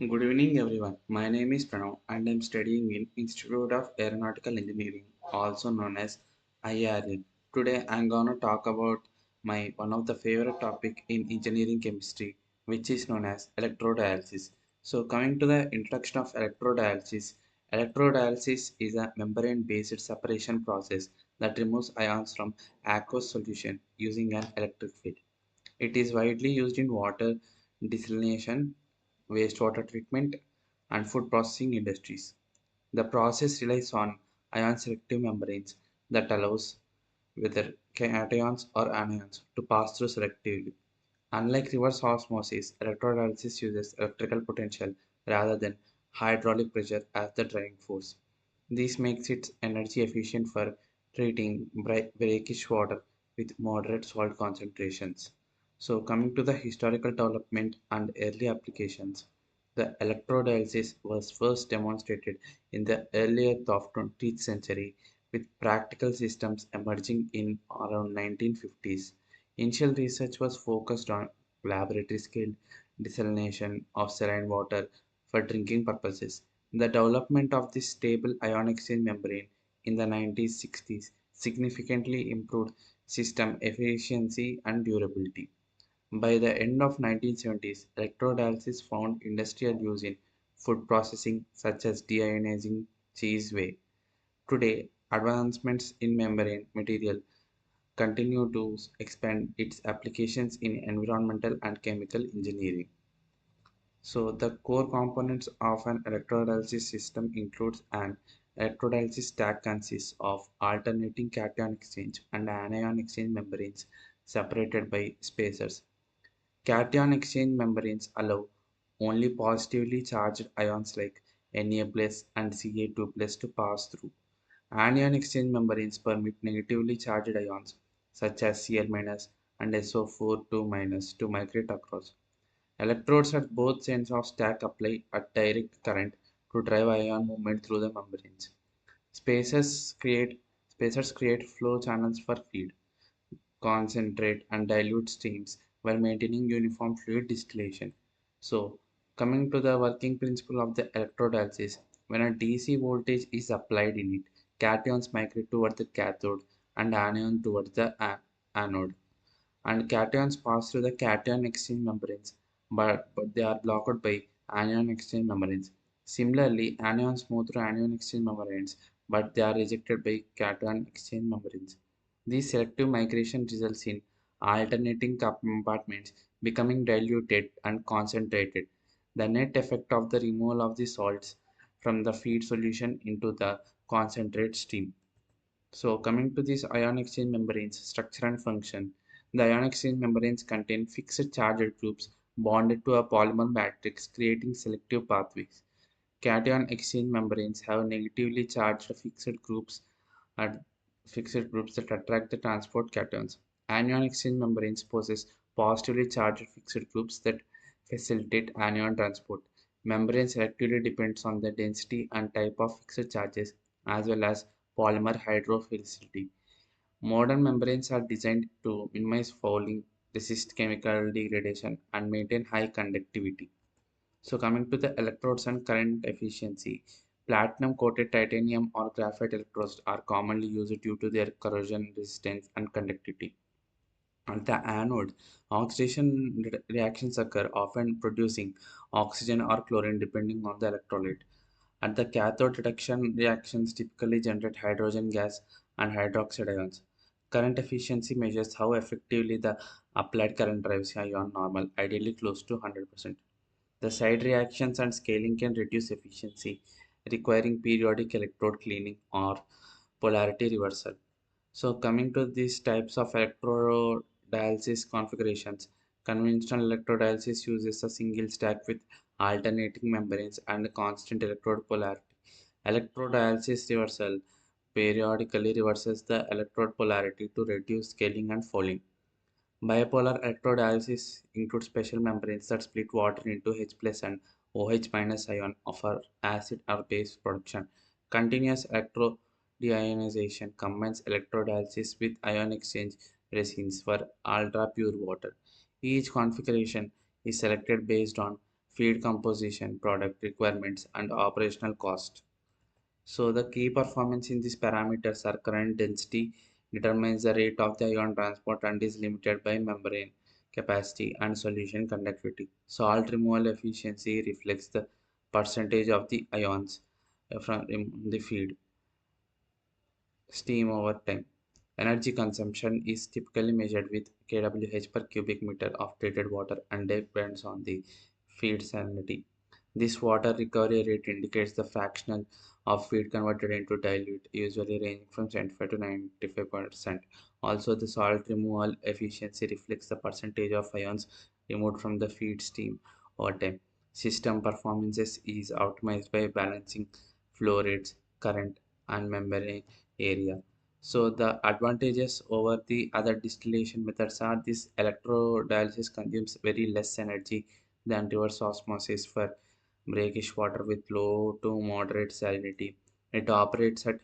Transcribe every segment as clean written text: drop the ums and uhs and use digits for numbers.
Good evening, everyone. My name is Pranav, and I'm studying in Institute of Aeronautical Engineering, also known as IRL. Today, I'm gonna talk about my one of the favorite topic in engineering chemistry, which is known as electrodialysis. So, coming to the introduction of electrodialysis is a membrane-based separation process that removes ions from aqueous solution using an electric field. It is widely used in water desalination, wastewater treatment, and food processing industries. The process relies on ion-selective membranes that allows whether cations or anions to pass through selectively. Unlike reverse osmosis, electrolysis uses electrical potential rather than hydraulic pressure as the driving force. This makes it energy efficient for treating brackish water with moderate salt concentrations. So, coming to the historical development and early applications, the electrodialysis was first demonstrated in the earlier of 20th century with practical systems emerging in around 1950s. Initial research was focused on laboratory scale desalination of saline water for drinking purposes. The development of this stable ion exchange membrane in the 1960s significantly improved system efficiency and durability. By the end of 1970s, electrodialysis found industrial use in food processing such as deionizing cheese whey. Today, advancements in membrane material continue to expand its applications in environmental and chemical engineering. So the core components of an electrodialysis system includes an electrodialysis stack consists of alternating cation exchange and anion exchange membranes separated by spacers. Cation exchange membranes allow only positively charged ions like Na plus and Ca2 plus to pass through. Anion exchange membranes permit negatively charged ions such as Cl minus and SO4 2 minus to migrate across. Electrodes at both ends of stack apply a direct current to drive ion movement through the membranes. Spacers create spacers create flow channels for feed, concentrate and dilute streams while maintaining uniform fluid distillation. So, coming to the working principle of the electrodialysis, when a DC voltage is applied in it, cations migrate toward the cathode and anion towards the anode. And cations pass through the cation exchange membranes, but they are blocked by anion exchange membranes. Similarly, anions move through anion exchange membranes, but they are rejected by cation exchange membranes. This selective migration results in alternating compartments becoming diluted and concentrated. The net effect of the removal of the salts from the feed solution into the concentrate stream. So coming to these ion exchange membranes structure and function, the ion exchange membranes contain fixed charged groups bonded to a polymer matrix creating selective pathways. Cation exchange membranes have negatively charged at fixed groups that attract the transport cations. Anion exchange membranes possess positively charged fixed groups that facilitate anion transport. Membrane selectivity depends on the density and type of fixed charges as well as polymer hydrophilicity. Modern membranes are designed to minimize fouling, resist chemical degradation, and maintain high conductivity. So coming to the electrodes and current efficiency, platinum coated titanium or graphite electrodes are commonly used due to their corrosion resistance and conductivity. At the anode, oxidation reactions occur, often producing oxygen or chlorine depending on the electrolyte. At the cathode, reduction reactions typically generate hydrogen gas and hydroxide ions. Current efficiency measures how effectively the applied current drives ion normal, ideally close to 100%. The side reactions and scaling can reduce efficiency, requiring periodic electrode cleaning or polarity reversal. So, coming to these types of electrodialysis configurations, conventional electrodialysis uses a single stack with alternating membranes and constant electrode polarity. Electrodialysis reversal periodically reverses the electrode polarity to reduce scaling and fouling. Bipolar electrodialysis includes special membranes that split water into H plus and OH minus ion for acid or base production. Continuous electrodeionization combines electrodialysis with ion exchange resins for ultra pure water. Each configuration is selected based on feed composition, product requirements, and operational cost. So the key performance in these parameters are current density determines the rate of the ion transport and is limited by membrane capacity and solution conductivity. Salt removal efficiency reflects the percentage of the ions from the feed steam over time. Energy consumption is typically measured with kWh per cubic meter of treated water and depends on the feed salinity. This water recovery rate indicates the fraction of feed converted into dilute, usually ranging from 75 to 95%. Also, the salt removal efficiency reflects the percentage of ions removed from the feed stream over time. System performances is optimized by balancing flow rates, current, and membrane area. So the advantages over the other distillation methods are this electrodialysis consumes very less energy than reverse osmosis for brackish water with low to moderate salinity. It operates at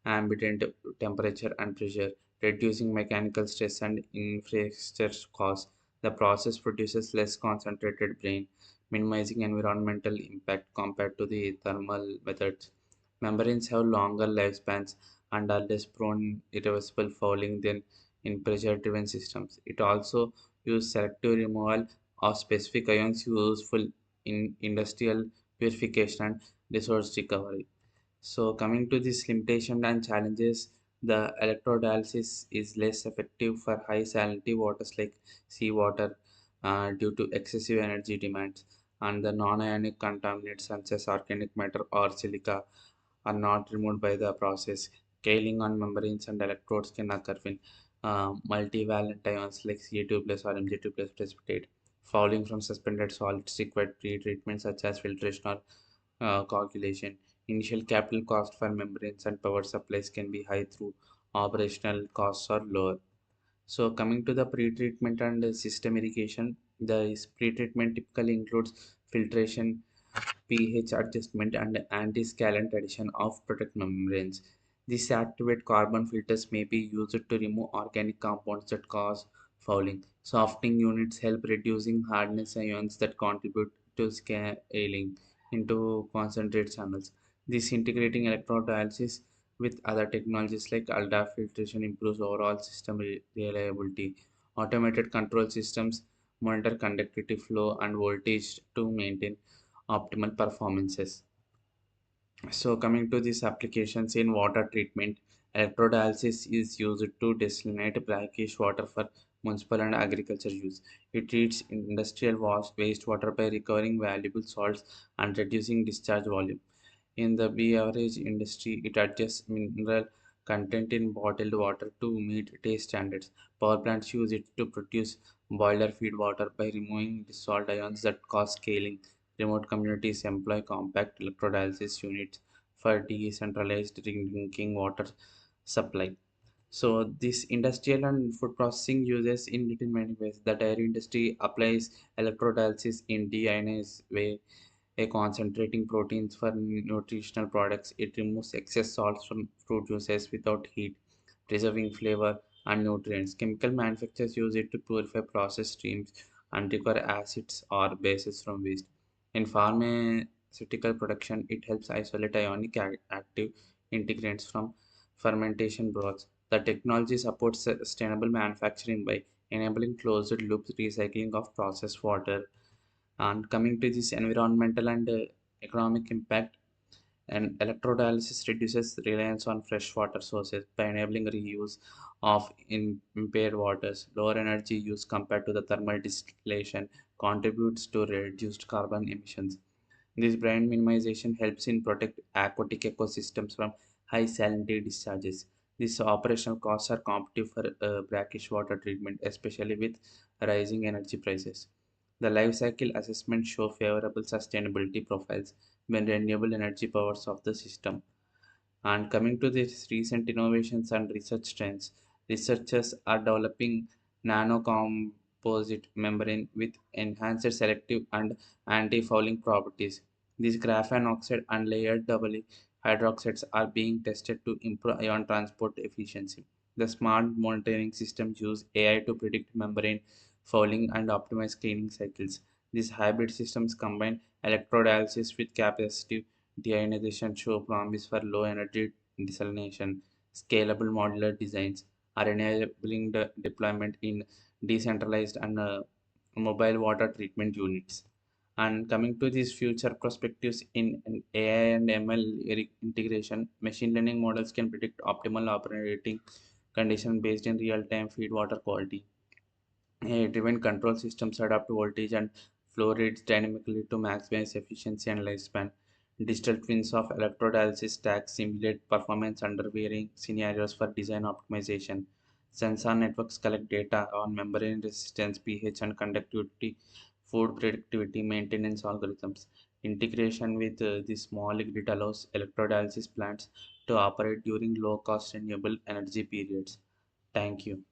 ambient temperature and pressure, reducing mechanical stress and infrastructure costs. The process produces less concentrated brine, minimizing environmental impact compared to the thermal methods. Membranes have longer lifespans and are less prone irreversible fouling than in pressure-driven systems. It also uses selective removal of specific ions useful in industrial purification and resource recovery. So coming to this limitation and challenges, the electrodialysis is less effective for high salinity waters like seawater due to excessive energy demands, and the non-ionic contaminants such as organic matter or silica are not removed by the process. Scaling on membranes and electrodes can occur when multivalent ions like Ca2 plus or Mg2 plus precipitate. Fouling from suspended solids required pre-treatment such as filtration or coagulation. Initial capital cost for membranes and power supplies can be high through operational costs are lower. So coming to the pre-treatment and system irrigation, the pre-treatment typically includes filtration, pH adjustment, and anti-scallant addition of protect membranes. These activate carbon filters may be used to remove organic compounds that cause fouling. Softening units help reducing hardness ions that contribute to scaling into concentrate channels. This integrating electrodialysis with other technologies like ultrafiltration improves overall system reliability. Automated control systems monitor conductivity, flow, and voltage to maintain optimal performances. So coming to these applications in water treatment, electrodialysis is used to desalinate brackish water for municipal and agriculture use. It treats industrial wastewater by recovering valuable salts and reducing discharge volume. In the beverage industry, it adjusts mineral content in bottled water to meet taste standards. Power plants use it to produce boiler feed water by removing dissolved ions that cause scaling. Remote communities employ compact electrodialysis units for decentralized drinking water supply. So this industrial and food processing uses in it in many ways. The dairy industry applies electrodialysis in deionized way, a concentrating proteins for nutritional products. It removes excess salts from fruit juices without heat, preserving flavor and nutrients. Chemical manufacturers use it to purify processed streams and recover acids or bases from waste. In pharmaceutical production, it helps isolate ionic active integrants from fermentation broths. The technology supports sustainable manufacturing by enabling closed loop recycling of processed water. And coming to this environmental and economic impact, and electrodialysis reduces reliance on fresh water sources by enabling reuse of impaired waters. Lower energy use compared to the thermal distillation contributes to reduced carbon emissions. This brine minimization helps in protect aquatic ecosystems from high salinity discharges. These operational costs are competitive for brackish water treatment, especially with rising energy prices. The life cycle assessments show favorable sustainability profiles when renewable energy powers of the system. And coming to these recent innovations and research trends, researchers are developing nanocomposite membrane with enhanced selective and anti-fouling properties. These graphene oxide and layered double hydroxides are being tested to improve ion transport efficiency. The smart monitoring systems use AI to predict membrane fouling and optimize cleaning cycles. These hybrid systems combine electrodialysis with capacitive deionization show promise for low energy desalination. Scalable modular designs are enabling the deployment in decentralized and mobile water treatment units. And coming to these future perspectives in AI and ML integration, machine learning models can predict optimal operating condition based in real-time feed water quality. AI-driven control systems adapt voltage and flow rates dynamically to maximize efficiency and lifespan. Digital twins of electrodialysis stacks simulate performance under varying scenarios for design optimization. Sensor networks collect data on membrane resistance, pH, and conductivity, food predictivity, maintenance algorithms. Integration with the small grid allows electrodialysis plants to operate during low-cost renewable energy periods. Thank you.